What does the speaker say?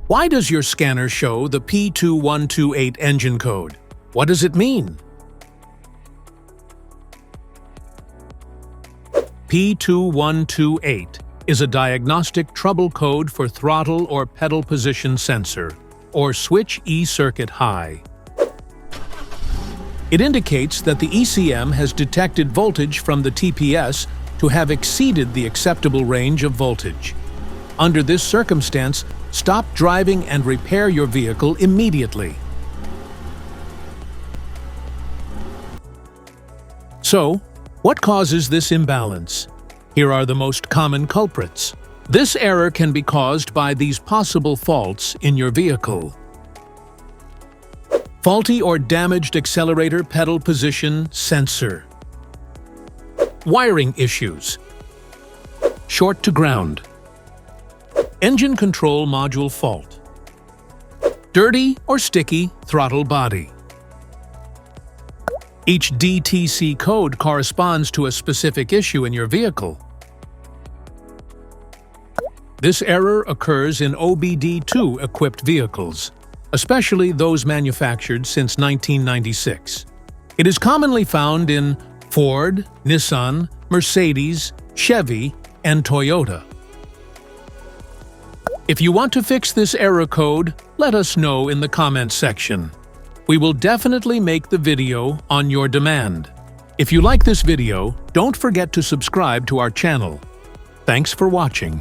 Why does your scanner show the P2128 engine code? What does it mean? P2128 is a diagnostic trouble code for throttle or pedal position sensor, or switch E-circuit high. It indicates that the ECM has detected voltage from the TPS to have exceeded the acceptable range of voltage. Under this circumstance, stop driving and repair your vehicle immediately. So, what causes this imbalance? Here are the most common culprits. This error can be caused by these possible faults in your vehicle. Faulty or damaged accelerator pedal position sensor. Wiring issues. Short to ground. Engine control module fault. Dirty or sticky throttle body. Each DTC code corresponds to a specific issue in your vehicle. This error occurs in OBD2 equipped vehicles, especially those manufactured since 1996. It is commonly found in Ford, Nissan, Mercedes, Chevy, and Toyota. If you want to fix this error code, let us know in the comments section. We will definitely make the video on your demand. If you like this video, don't forget to subscribe to our channel. Thanks for watching.